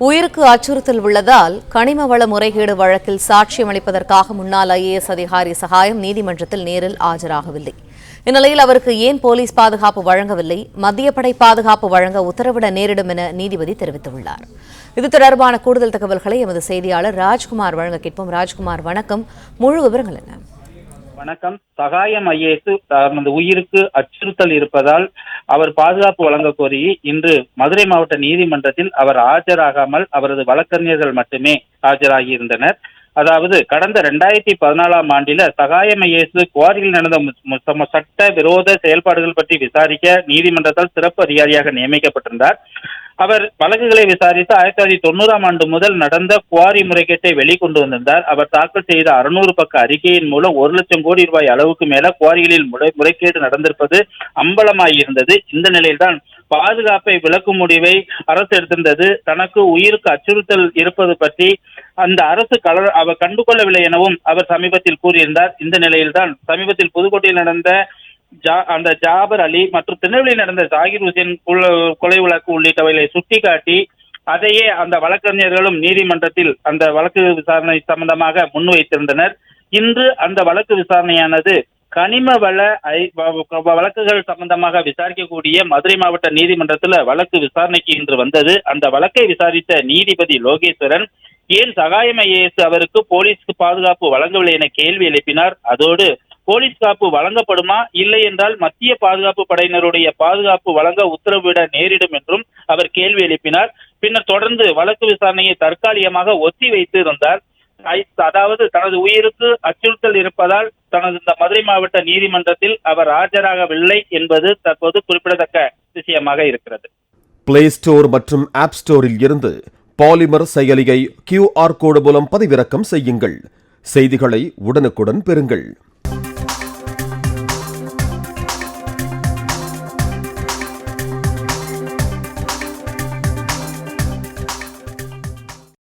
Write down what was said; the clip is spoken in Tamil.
உயிருக்கு அச்சுறுத்தல் உள்ளதால் கனிம வள முறைகேடு வழக்கில் சாட்சியம் அளிப்பதற்காக முன்னாள் IAS அதிகாரி சகாயம் நீதிமன்றத்தில் நேரில் ஆஜராகவில்லை. இந்நிலையில் அவருக்கு ஏன் போலீஸ் பாதுகாப்பு வழங்கவில்லை, மத்திய படை பாதுகாப்பு வழங்க உத்தரவிட நேரிடும் என நீதிபதி தெரிவித்துள்ளார். இது தொடர்பான கூடுதல் தகவல்களை எமது செய்தியாளர் ராஜ்குமார் வழங்க கேட்போம். ராஜ்குமார், வணக்கம். முழு விவரங்கள் என்ன? வணக்கம். சகாயம் IAS தனது உயிருக்கு அச்சுறுத்தல் இருப்பதால் அவர் பாதுகாப்பு வழங்க கோரி இன்று மதுரை மாவட்ட நீதிமன்றத்தில் அவர் ஆஜராகாமல் அவரது வழக்கறிஞர்கள் மட்டுமே ஆஜராகியிருந்தனர். அதாவது கடந்த 2014 ஆண்டில சகாயம் IAS குவாரியில் நடந்த சட்ட விரோத செயல்பாடுகள் பற்றி விசாரிக்க நீதிமன்றத்தால் சிறப்பு அதிகாரியாக நியமிக்கப்பட்டிருந்தார். அவர் வழக்குகளை விசாரித்து 1990 ஆண்டு முதல் நடந்த குவாரி முறைகேட்டை வெளிக்கொண்டு வந்திருந்தார். அவர் தாக்கல் செய்த 600 பக்க அறிக்கையின் மூலம் 1 லட்சம் கோடி ரூபாய் அளவுக்கு மேல குவாரிகளில் முறைகேடு நடந்திருப்பது அம்பலமாகியிருந்தது. இந்த நிலையில்தான் பாதுகாப்பை விலக்கும் முடிவை அரசு எடுத்திருந்தது. தனக்கு உயிருக்கு அச்சுறுத்தல் இருப்பது பற்றி அந்த அரசு அவர் கண்டுகொள்ளவில்லை எனவும் அவர் சமீபத்தில் கூறியிருந்தார். இந்த நிலையில்தான் சமீபத்தில் புதுக்கோட்டையில் நடந்த அந்த ஜாபர் அலி மற்றும் திருநெல்வேலியில் நடந்த ஜாகிர் ஹுசேன் கொலை வழக்கு உள்ளிட்டவைகளை சுட்டிக்காட்டி அதையே அந்த வழக்கறிஞர்களும் நீதிமன்றத்தில் அந்த வழக்கு விசாரணை சம்பந்தமாக முன்வைத்திருந்தனர். இன்று அந்த வழக்கு விசாரணையானது கனிம வள வழக்குகள் சம்பந்தமாக விசாரிக்கக்கூடிய மதுரை மாவட்ட நீதிமன்றத்தில் வழக்கு விசாரணைக்கு இன்று வந்தது. அந்த வழக்கை விசாரித்த நீதிபதி லோகேஸ்வரன் ஏன் சகாயம் IAS அவருக்கு போலீஸ் பாதுகாப்பு வழங்கவில்லை என கேள்வி எழுப்பினார். அதோடு போலீஸ் காப்பு வழங்கப்படுமா, இல்லை என்றால் மத்திய பாதுகாப்பு படையினருடைய பாதுகாப்பு வழங்க உத்தரவிட நேரிடும் என்றும் அவர் கேள்வி எழுப்பினார். பின்னர் தொடர்ந்து வழக்கு விசாரணையை தற்காலிகமாக ஒத்தி வைத்து இருந்தார். அதாவது தனது உயிருக்கு அச்சுறுத்தல் இருப்பதால் தனது இந்த மதுரை மாவட்ட நீதிமன்றத்தில் அவர் ஆஜராகவில்லை என்பது தற்போது குறிப்பிடத்தக்க விஷயமாக இருக்கிறது. பிளே ஸ்டோர் மற்றும் ஆப் ஸ்டோரில் இருந்து பாலிமர் செயலியை QR கோடு மூலம் பதிவிறக்கம் செய்யுங்கள். செய்திகளை உடனுக்குடன் பெறுங்கள்.